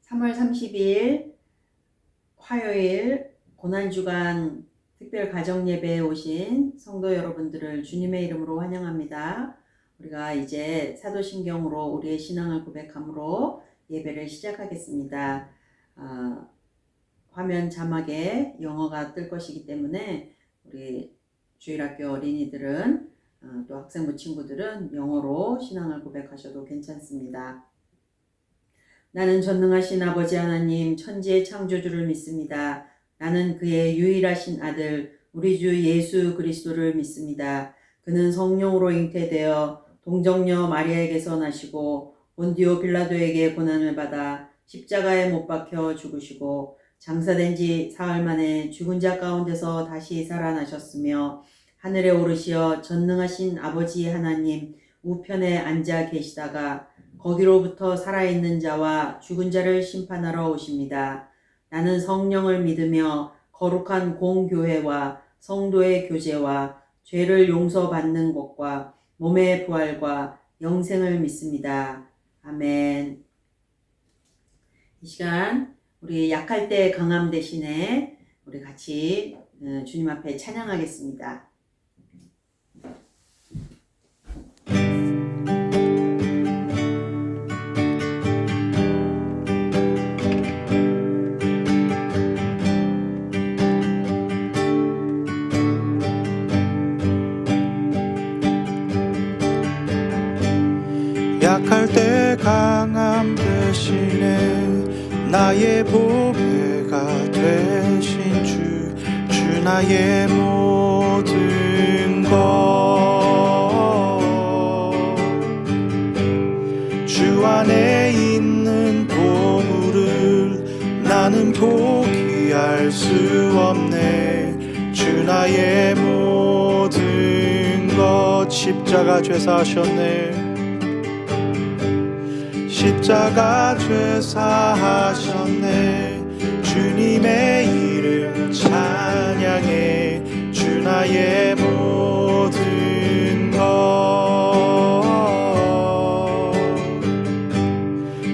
3월 30일 화요일 고난주간 특별 가정예배에 오신 성도 여러분들을 주님의 이름으로 환영합니다. 우리가 이제 사도신경으로 우리의 신앙을 고백함으로 예배를 시작하겠습니다. 화면 자막에 영어가 뜰 것이기 때문에 우리 주일학교 어린이들은 또 학생부 친구들은 영어로 신앙을 고백하셔도 괜찮습니다. 나는 전능하신 아버지 하나님 천지의 창조주를 믿습니다. 나는 그의 유일하신 아들 우리 주 예수 그리스도를 믿습니다. 그는 성령으로 잉태되어 동정녀 마리아에게서 나시고 본디오 빌라도에게 고난을 받아 십자가에 못 박혀 죽으시고 장사된 지 사흘 만에 죽은 자 가운데서 다시 살아나셨으며 하늘에 오르시어 전능하신 아버지 하나님 우편에 앉아 계시다가 거기로부터 살아있는 자와 죽은 자를 심판하러 오십니다. 나는 성령을 믿으며 거룩한 공교회와 성도의 교제와 죄를 용서받는 것과 몸의 부활과 영생을 믿습니다. 아멘. 이 시간 우리 약할 때 강함 대신에 우리 같이 주님 앞에 찬양하겠습니다. 약할 때 강함 대신에 나의 보배가 되신 주 나의 모든 것 주 안에 있는 보물을 나는 포기할 수 없네. 주 나의 모든 것 십자가 죄 사하셨네. 십자가 죄 사하셨네. 주님의 이름 찬양해. 주 나의 모든 것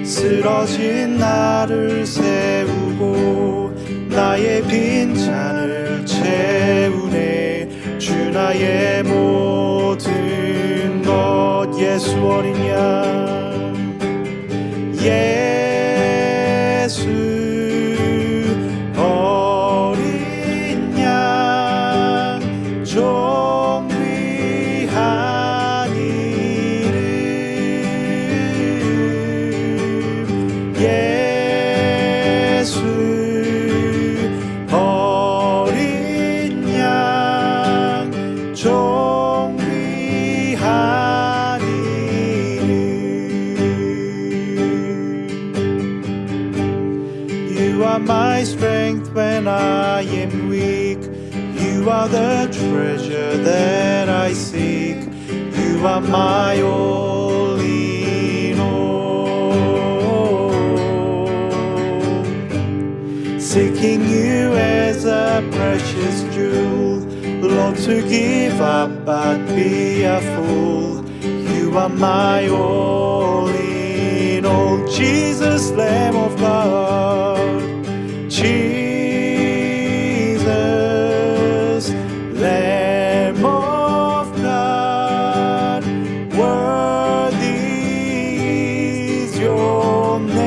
쓰러진 나를 세우고 나의 빈잔을 채우네. 주 나의 모든 것 예수 어린 양 예수 어린 양 존귀한 이름 예수 어린 양 존귀한 You are my strength when I am weak. You are the treasure that I seek. You are my all in all. Seeking you as a precious jewel, Lord, to give up but be a fool. You are my all in all. Jesus, Lamb of God. Jesus, Lamb of God, worthy is your name.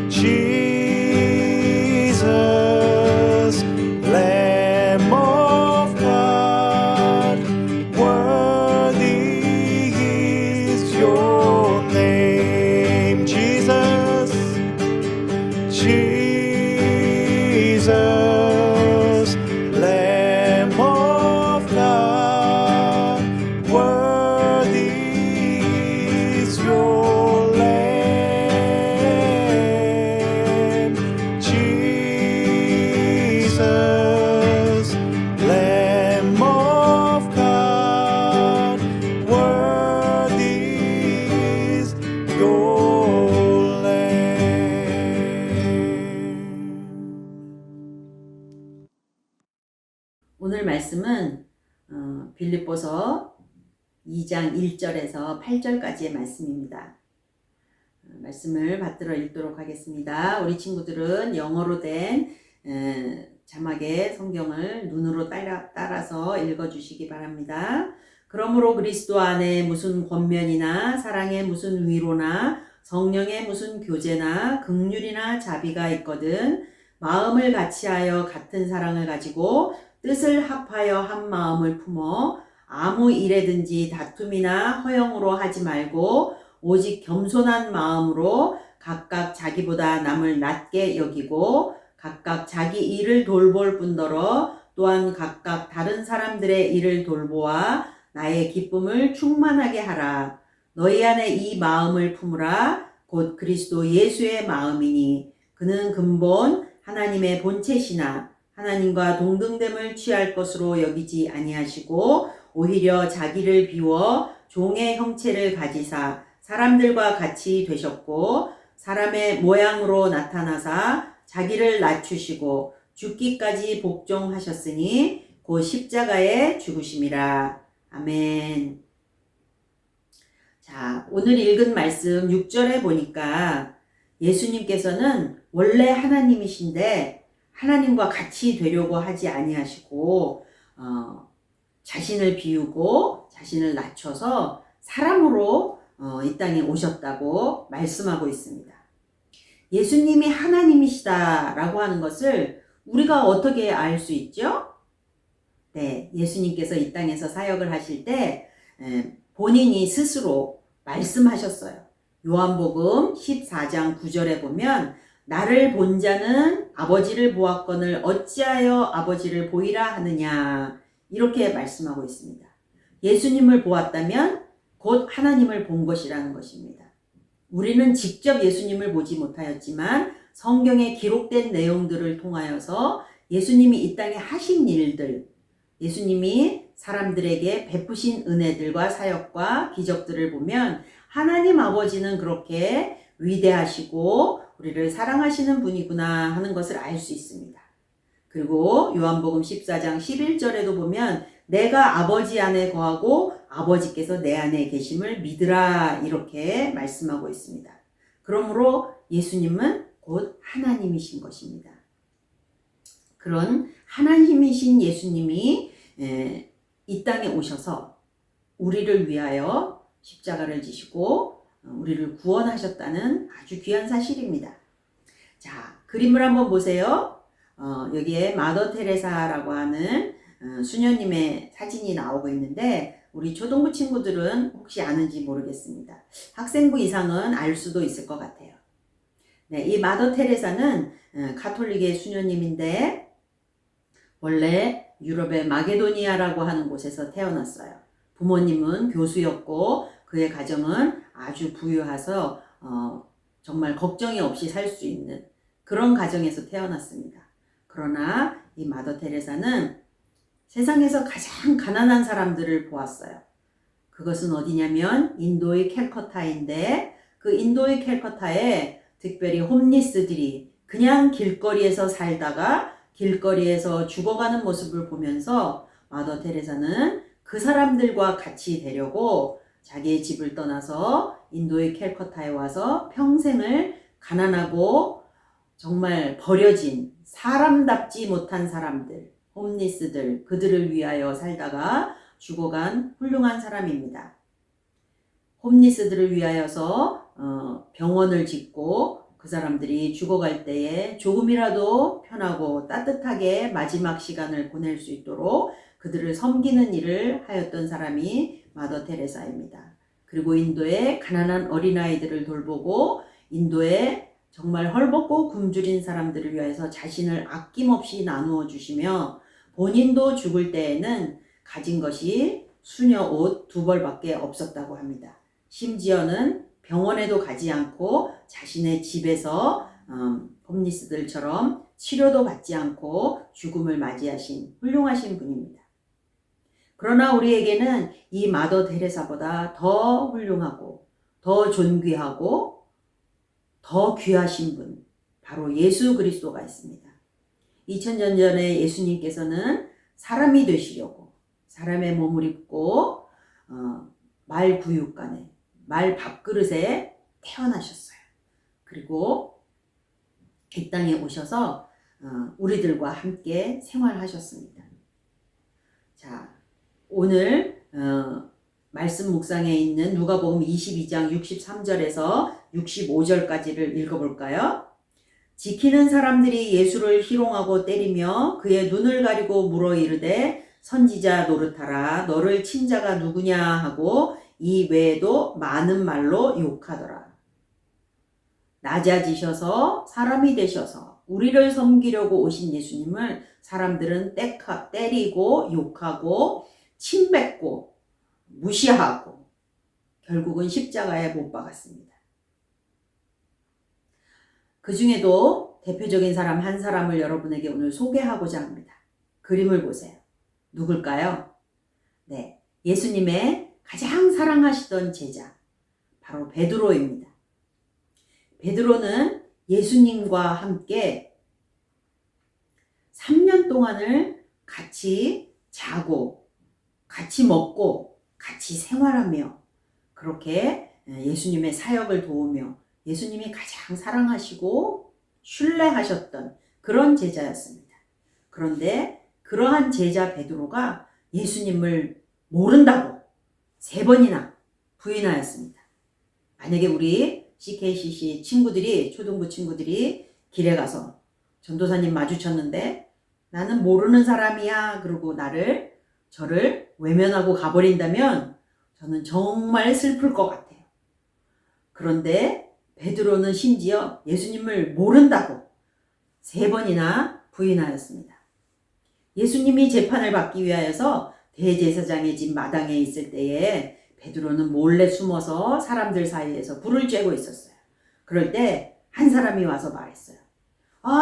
Jesus, Lamb of God, worthy is your name. Jesus, Lamb of God, worthy is your Lamb. Jesus, Lamb of God, worthy is your 오늘 말씀은 빌립보서 2장 1절에서 8절까지의 말씀입니다. 말씀을 받들어 읽도록 하겠습니다. 우리 친구들은 영어로 된 자막의 성경을 눈으로 따라서 읽어주시기 바랍니다. 그러므로 그리스도 안에 무슨 권면이나 사랑의 무슨 위로나 성령의 무슨 교제나 긍휼이나 자비가 있거든 마음을 같이하여 같은 사랑을 가지고 뜻을 합하여 한 마음을 품어 아무 일에든지 다툼이나 허영으로 하지 말고 오직 겸손한 마음으로 각각 자기보다 남을 낮게 여기고 각각 자기 일을 돌볼 뿐더러 또한 각각 다른 사람들의 일을 돌보아 나의 기쁨을 충만하게 하라. 너희 안에 이 마음을 품으라. 곧 그리스도 예수의 마음이니 그는 근본 하나님의 본체시나 하나님과 동등됨을 취할 것으로 여기지 아니하시고 오히려 자기를 비워 종의 형체를 가지사 사람들과 같이 되셨고 사람의 모양으로 나타나사 자기를 낮추시고 죽기까지 복종하셨으니 곧 십자가에 죽으심이라. 아멘. 자, 오늘 읽은 말씀 6절에 보니까 예수님께서는 원래 하나님이신데 하나님과 같이 되려고 하지 아니하시고 자신을 비우고 자신을 낮춰서 사람으로 이 땅에 오셨다고 말씀하고 있습니다. 예수님이 하나님이시다라고 하는 것을 우리가 어떻게 알 수 있죠? 네, 예수님께서 이 땅에서 사역을 하실 때 본인이 스스로 말씀하셨어요. 요한복음 14장 9절에 보면 나를 본 자는 아버지를 보았거늘 어찌하여 아버지를 보이라 하느냐 이렇게 말씀하고 있습니다. 예수님을 보았다면 곧 하나님을 본 것이라는 것입니다. 우리는 직접 예수님을 보지 못하였지만 성경에 기록된 내용들을 통하여서 예수님이 이 땅에 하신 일들, 예수님이 사람들에게 베푸신 은혜들과 사역과 기적들을 보면 하나님 아버지는 그렇게 위대하시고 우리를 사랑하시는 분이구나 하는 것을 알 수 있습니다. 그리고 요한복음 14장 11절에도 보면 내가 아버지 안에 거하고 아버지께서 내 안에 계심을 믿으라 이렇게 말씀하고 있습니다. 그러므로 예수님은 곧 하나님이신 것입니다. 그런 하나님이신 예수님이 이 땅에 오셔서 우리를 위하여 십자가를 지시고 우리를 구원하셨다는 아주 귀한 사실입니다. 자, 그림을 한번 보세요. 여기에 마더 테레사라고 하는 수녀님의 사진이 나오고 있는데 우리 초등부 친구들은 혹시 아는지 모르겠습니다. 학생부 이상은 알 수도 있을 것 같아요. 네, 이 마더 테레사는 가톨릭의 수녀님인데 원래 유럽의 마게도니아라고 하는 곳에서 태어났어요. 부모님은 교수였고 그의 가정은 아주 부유해서 정말 걱정이 없이 살 수 있는 그런 가정에서 태어났습니다. 그러나 이 마더 테레사는 세상에서 가장 가난한 사람들을 보았어요. 그것은 어디냐면 인도의 캘커타인데 그 인도의 캘커타에 특별히 홈리스들이 그냥 길거리에서 살다가 길거리에서 죽어가는 모습을 보면서 마더 테레사는 그 사람들과 같이 되려고 자기의 집을 떠나서 인도의 캘커타에 와서 평생을 가난하고 정말 버려진 사람답지 못한 사람들, 홈리스들, 그들을 위하여 살다가 죽어간 훌륭한 사람입니다. 홈리스들을 위하여서 병원을 짓고 그 사람들이 죽어갈 때에 조금이라도 편하고 따뜻하게 마지막 시간을 보낼 수 있도록 그들을 섬기는 일을 하였던 사람이 마더 테레사입니다. 그리고 인도의 가난한 어린아이들을 돌보고 인도의 정말 헐벗고 굶주린 사람들을 위해서 자신을 아낌없이 나누어 주시며 본인도 죽을 때에는 가진 것이 수녀 옷 2벌밖에 없었다고 합니다. 심지어는 병원에도 가지 않고 자신의 집에서 홈리스들처럼 치료도 받지 않고 죽음을 맞이하신 훌륭하신 분입니다. 그러나 우리에게는 이 마더 테레사보다 더 훌륭하고 더 존귀하고 더 귀하신 분, 바로 예수 그리스도가 있습니다. 2000년 전에 예수님께서는 사람이 되시려고 사람의 몸을 입고 말 구육간에 말 밥그릇에 태어나셨어요. 그리고 이 땅에 오셔서 우리들과 함께 생활하셨습니다. 자, 오늘 말씀 묵상에 있는 누가복음 22장 63절에서 65절까지를 읽어볼까요? 지키는 사람들이 예수를 희롱하고 때리며 그의 눈을 가리고 물어 이르되 선지자 노릇하라 너를 친 자가 누구냐 하고 이 외에도 많은 말로 욕하더라. 낮아지셔서 사람이 되셔서 우리를 섬기려고 오신 예수님을 사람들은 때리고 욕하고 침뱉고 무시하고 결국은 십자가에 못 박았습니다. 그 중에도 대표적인 사람 한 사람을 여러분에게 오늘 소개하고자 합니다. 그림을 보세요. 누굴까요? 네, 예수님의 가장 사랑하시던 제자, 바로 베드로입니다. 베드로는 예수님과 함께 3년 동안을 같이 자고, 같이 먹고, 같이 생활하며, 그렇게 예수님의 사역을 도우며, 예수님이 가장 사랑하시고 신뢰하셨던 그런 제자였습니다. 그런데 그러한 제자 베드로가 예수님을 모른다고 3번이나 부인하였습니다. 만약에 우리 CKCC 친구들이, 초등부 친구들이 길에 가서 전도사님 마주쳤는데 나는 모르는 사람이야 그러고 저를 외면하고 가버린다면 저는 정말 슬플 것 같아요. 그런데 베드로는 심지어 예수님을 모른다고 3번이나 부인하였습니다. 예수님이 재판을 받기 위하여서 대제사장의 집 마당에 있을 때에 베드로는 몰래 숨어서 사람들 사이에서 불을 쬐고 있었어요. 그럴 때 한 사람이 와서 말했어요.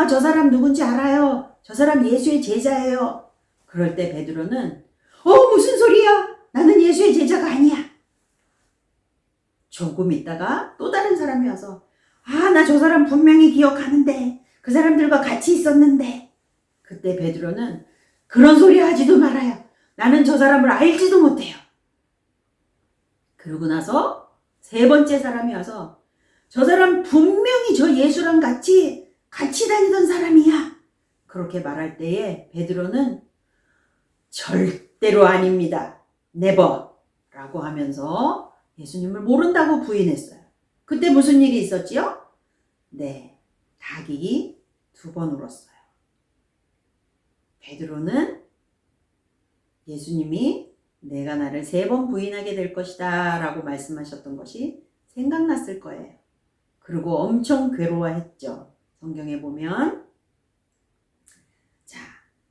저 사람 누군지 알아요. 저 사람 예수의 제자예요. 그럴 때 베드로는 무슨 소리야? 나는 예수의 제자가 아니야. 조금 있다가 또 다른 사람이 와서 나 저 사람 분명히 기억하는데 그 사람들과 같이 있었는데 그때 베드로는 그런 소리 하지도 말아요. 나는 저 사람을 알지도 못해요. 그러고 나서 3번째 사람이 와서 저 사람 분명히 저 예수랑 같이 다니던 사람이야. 그렇게 말할 때에 베드로는 절대로 아닙니다. never 라고 하면서 예수님을 모른다고 부인했어요. 그때 무슨 일이 있었지요? 네, 닭이 2번 울었어요. 베드로는 예수님이 내가 나를 3번 부인하게 될 것이다 라고 말씀하셨던 것이 생각났을 거예요. 그리고 엄청 괴로워했죠. 성경에 보면. 자,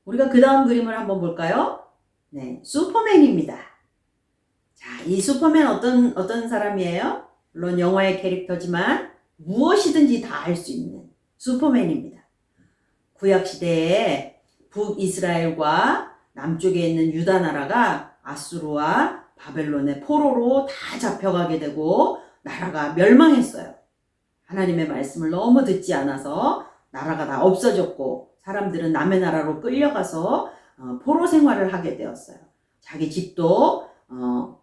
우리가 그 다음 그림을 한번 볼까요? 네, 슈퍼맨입니다. 자, 이 슈퍼맨 어떤 사람이에요? 물론 영화의 캐릭터지만 무엇이든지 다 할 수 있는 슈퍼맨입니다. 구약시대에 북이스라엘과 남쪽에 있는 유다 나라가 아수르와 바벨론의 포로로 다 잡혀가게 되고 나라가 멸망했어요. 하나님의 말씀을 너무 듣지 않아서 나라가 다 없어졌고 사람들은 남의 나라로 끌려가서 포로 생활을 하게 되었어요. 자기 집도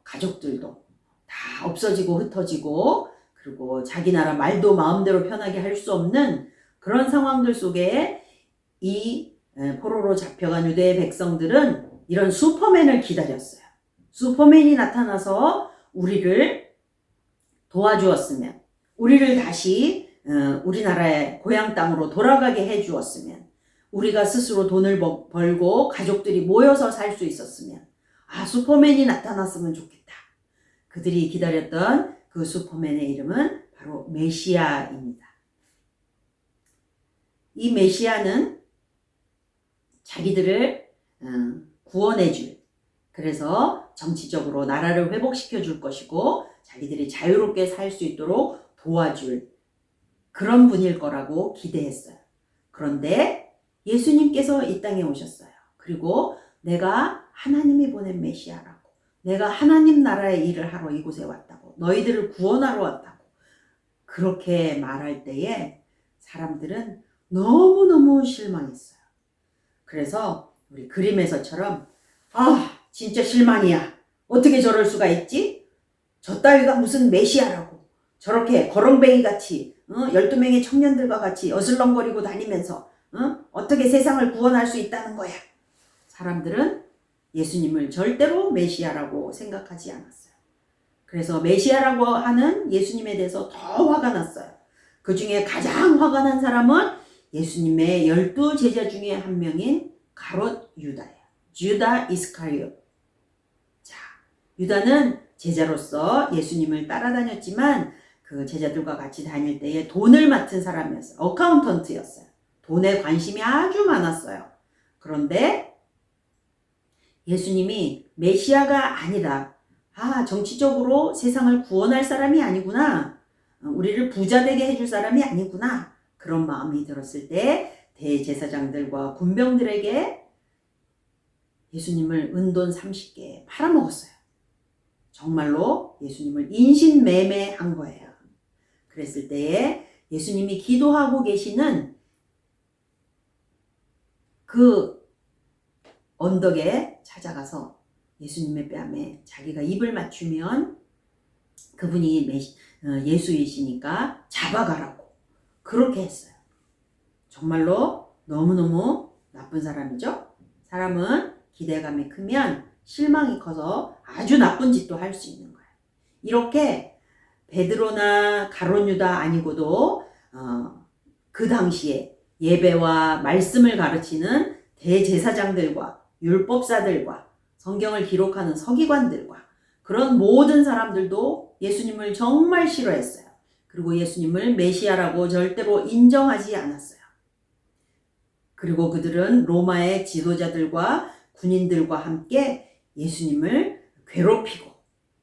가족들도 다 없어지고 흩어지고 그리고 자기 나라 말도 마음대로 편하게 할 수 없는 그런 상황들 속에 이 포로로 잡혀간 유대의 백성들은 이런 슈퍼맨을 기다렸어요. 슈퍼맨이 나타나서 우리를 도와주었으면, 우리를 다시 우리나라의 고향 땅으로 돌아가게 해주었으면, 우리가 스스로 돈을 벌고 가족들이 모여서 살 수 있었으면, 슈퍼맨이 나타났으면 좋겠다. 그들이 기다렸던 그 슈퍼맨의 이름은 바로 메시아입니다. 이 메시아는 자기들을 구원해줄, 그래서 정치적으로 나라를 회복시켜 줄 것이고 자기들이 자유롭게 살 수 있도록 도와줄 그런 분일 거라고 기대했어요. 그런데 예수님께서 이 땅에 오셨어요. 그리고 내가 하나님이 보낸 메시아라고, 내가 하나님 나라의 일을 하러 이곳에 왔다고, 너희들을 구원하러 왔다고 그렇게 말할 때에 사람들은 너무너무 실망했어요. 그래서 우리 그림에서처럼 진짜 실망이야. 어떻게 저럴 수가 있지? 저 따위가 무슨 메시아라고. 저렇게 거렁뱅이 같이 12명의 청년들과 같이 어슬렁거리고 다니면서 어떻게 세상을 구원할 수 있다는 거야. 사람들은 예수님을 절대로 메시아라고 생각하지 않았어요. 그래서 메시아라고 하는 예수님에 대해서 더 화가 났어요. 그 중에 가장 화가 난 사람은 예수님의 12제자 중에 한 명인 가롯 유다예요. 유다 이스카리오. 자, 유다는 제자로서 예수님을 따라다녔지만 그 제자들과 같이 다닐 때에 돈을 맡은 사람이었어요. 어카운턴트였어요. 돈에 관심이 아주 많았어요. 그런데 예수님이 메시아가 아니다. 정치적으로 세상을 구원할 사람이 아니구나. 우리를 부자 되게 해줄 사람이 아니구나. 그런 마음이 들었을 때 대제사장들과 군병들에게 예수님을 은돈 30개 팔아먹었어요. 정말로 예수님을 인신매매한 거예요. 그랬을 때에 예수님이 기도하고 계시는 그 언덕에 찾아가서 예수님의 뺨에 자기가 입을 맞추면 그분이 예수이시니까 잡아가라고 그렇게 했어요. 정말로 너무너무 나쁜 사람이죠. 사람은 기대감이 크면 실망이 커서 아주 나쁜 짓도 할 수 있는 거예요. 이렇게 베드로나 가롯 유다 아니고도 그 당시에 예배와 말씀을 가르치는 대제사장들과 율법사들과 성경을 기록하는 서기관들과 그런 모든 사람들도 예수님을 정말 싫어했어요. 그리고 예수님을 메시아라고 절대로 인정하지 않았어요. 그리고 그들은 로마의 지도자들과 군인들과 함께 예수님을 괴롭히고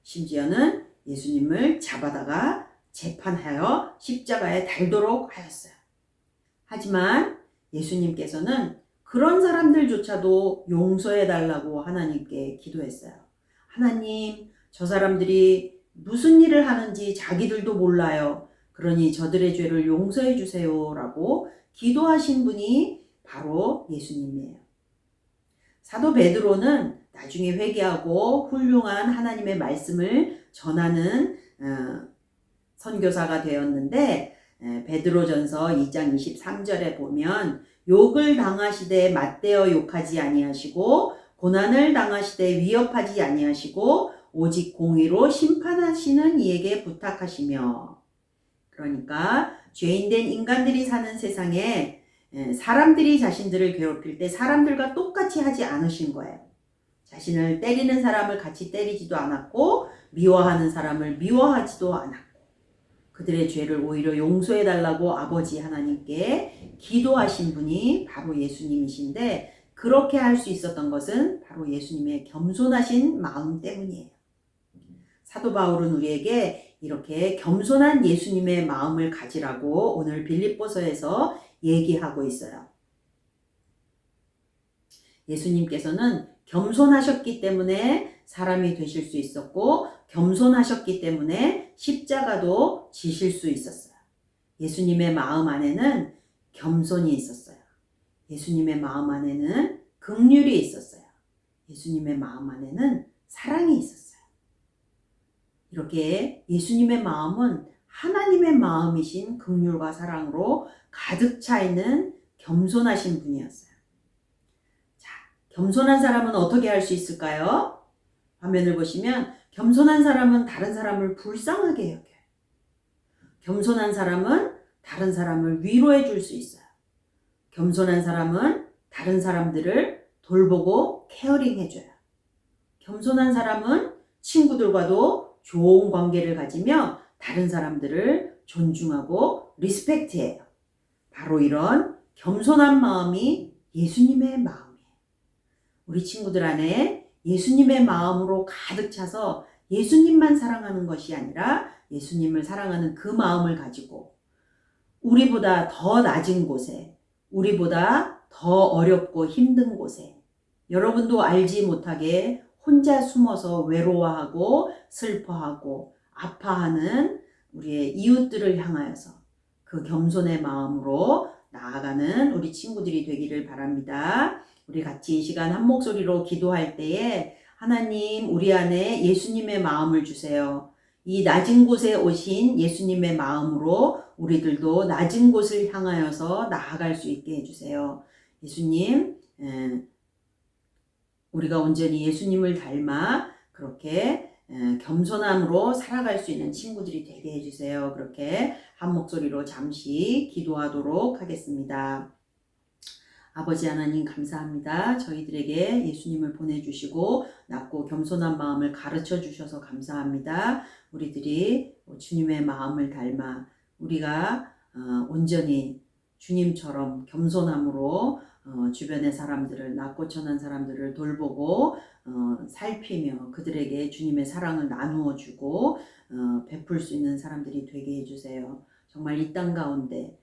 심지어는 예수님을 잡아다가 재판하여 십자가에 달도록 하였어요. 하지만 예수님께서는 그런 사람들조차도 용서해달라고 하나님께 기도했어요. 하나님, 저 사람들이 무슨 일을 하는지 자기들도 몰라요. 그러니 저들의 죄를 용서해 주세요 라고 기도하신 분이 바로 예수님이에요. 사도 베드로는 나중에 회개하고 훌륭한 하나님의 말씀을 전하는 선교사가 되었는데 베드로전서 2장 23절에 보면 욕을 당하시되 맞대어 욕하지 아니하시고 고난을 당하시되 위협하지 아니하시고 오직 공의로 심판하시는 이에게 부탁하시며, 그러니까 죄인된 인간들이 사는 세상에 사람들이 자신들을 괴롭힐 때 사람들과 똑같이 하지 않으신 거예요. 자신을 때리는 사람을 같이 때리지도 않았고 미워하는 사람을 미워하지도 않았고 그들의 죄를 오히려 용서해달라고 아버지 하나님께 기도하신 분이 바로 예수님이신데, 그렇게 할 수 있었던 것은 바로 예수님의 겸손하신 마음 때문이에요. 사도 바울은 우리에게 이렇게 겸손한 예수님의 마음을 가지라고 오늘 빌립보서에서 얘기하고 있어요. 예수님께서는 겸손하셨기 때문에 사람이 되실 수 있었고 겸손하셨기 때문에 십자가도 지실 수 있었어요. 예수님의 마음 안에는 겸손이 있었어요. 예수님의 마음 안에는 긍휼이 있었어요. 예수님의 마음 안에는 사랑이 있었어요. 이렇게 예수님의 마음은 하나님의 마음이신 긍휼과 사랑으로 가득 차 있는 겸손하신 분이었어요. 자, 겸손한 사람은 어떻게 할 수 있을까요? 화면을 보시면 겸손한 사람은 다른 사람을 불쌍하게 여겨요. 겸손한 사람은 다른 사람을 위로해 줄 수 있어요. 겸손한 사람은 다른 사람들을 돌보고 케어링 해줘요. 겸손한 사람은 친구들과도 좋은 관계를 가지며 다른 사람들을 존중하고 리스펙트해요. 바로 이런 겸손한 마음이 예수님의 마음이에요. 우리 친구들 안에 예수님의 마음으로 가득 차서 예수님만 사랑하는 것이 아니라 예수님을 사랑하는 그 마음을 가지고 우리보다 더 낮은 곳에, 우리보다 더 어렵고 힘든 곳에, 여러분도 알지 못하게 혼자 숨어서 외로워하고 슬퍼하고 아파하는 우리의 이웃들을 향하여서 그 겸손의 마음으로 나아가는 우리 친구들이 되기를 바랍니다. 우리 같이 이 시간 한 목소리로 기도할 때에 하나님, 우리 안에 예수님의 마음을 주세요. 이 낮은 곳에 오신 예수님의 마음으로 우리들도 낮은 곳을 향하여서 나아갈 수 있게 해주세요. 예수님, 우리가 온전히 예수님을 닮아 그렇게 겸손함으로 살아갈 수 있는 친구들이 되게 해주세요. 그렇게 한 목소리로 잠시 기도하도록 하겠습니다. 아버지 하나님 감사합니다. 저희들에게 예수님을 보내주시고 낮고 겸손한 마음을 가르쳐 주셔서 감사합니다. 우리들이 주님의 마음을 닮아 우리가 온전히 주님처럼 겸손함으로 주변의 사람들을 낮고 천한 사람들을 돌보고 살피며 그들에게 주님의 사랑을 나누어 주고 베풀 수 있는 사람들이 되게 해주세요. 정말 이 땅 가운데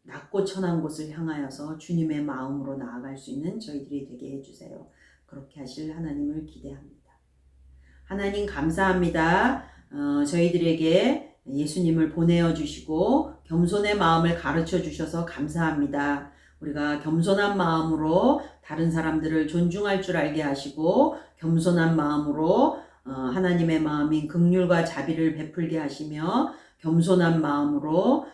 낮고 천한 곳을 향하여서 주님의 마음으로 나아갈 수 있는 저희들이 되게 해주세요. 그렇게 하실 하나님을 기대합니다. 하나님 감사합니다. 저희들에게 예수님을 보내어 주시고 겸손의 마음을 가르쳐 주셔서 감사합니다. 우리가 겸손한 마음으로 다른 사람들을 존중할 줄 알게 하시고 겸손한 마음으로 하나님의 마음인 긍휼과 자비를 베풀게 하시며 겸손한 마음으로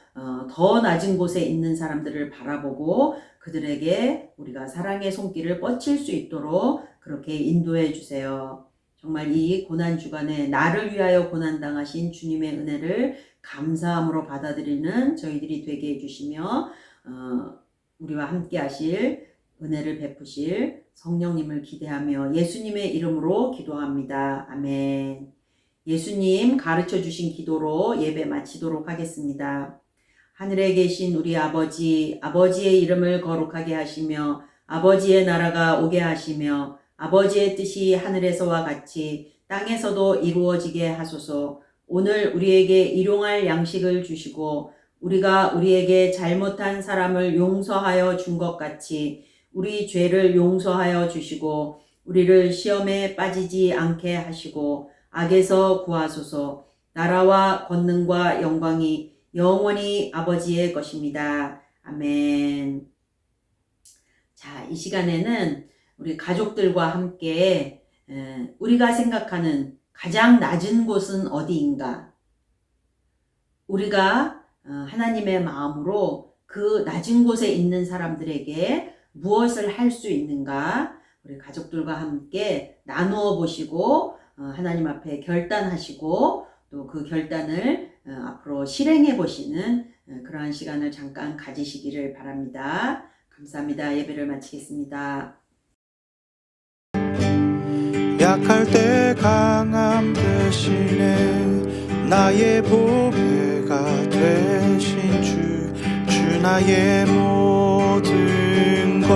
더 낮은 곳에 있는 사람들을 바라보고 그들에게 우리가 사랑의 손길을 뻗칠 수 있도록 그렇게 인도해 주세요. 정말 이 고난주간에 나를 위하여 고난당하신 주님의 은혜를 감사함으로 받아들이는 저희들이 되게 해주시며 우리와 함께 하실 은혜를 베푸실 성령님을 기대하며 예수님의 이름으로 기도합니다. 아멘. 예수님 가르쳐 주신 기도로 예배 마치도록 하겠습니다. 하늘에 계신 우리 아버지, 아버지의 이름을 거룩하게 하시며 아버지의 나라가 오게 하시며 아버지의 뜻이 하늘에서와 같이 땅에서도 이루어지게 하소서. 오늘 우리에게 일용할 양식을 주시고 우리가 우리에게 잘못한 사람을 용서하여 준 것 같이 우리 죄를 용서하여 주시고 우리를 시험에 빠지지 않게 하시고 악에서 구하소서. 나라와 권능과 영광이 영원히 아버지의 것입니다. 아멘. 자, 이 시간에는 우리 가족들과 함께 우리가 생각하는 가장 낮은 곳은 어디인가? 우리가 하나님의 마음으로 그 낮은 곳에 있는 사람들에게 무엇을 할 수 있는가? 우리 가족들과 함께 나누어 보시고 하나님 앞에 결단하시고 또 그 결단을 앞으로 실행해 보시는 그러한 시간을 잠깐 가지시기를 바랍니다. 감사합니다. 예배를 마치겠습니다. 약할 때 강함 대신에 나의 보배가 되신 주 나의 모든 것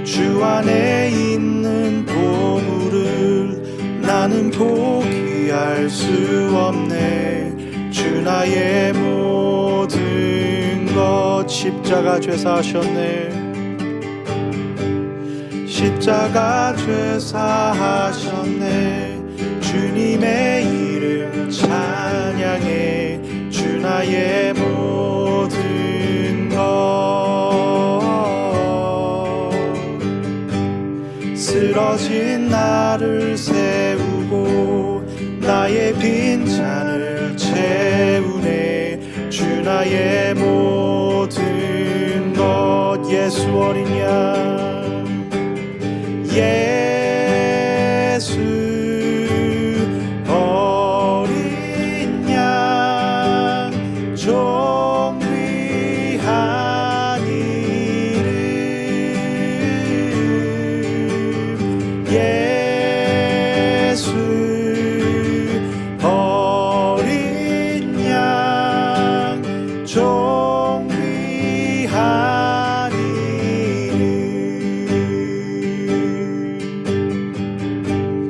주 안에 있는 보물을 나는 포기할 수 없네. 주 나의 모든 것 십자가 죄사하셨네. 십자가 죄사하셨네. 주님의 이름 찬양해. 주 나의 모든 것 쓰러진 나를 세우고 나의 빈잔을 채우네. 주 나의 모든 것 예수 어린 양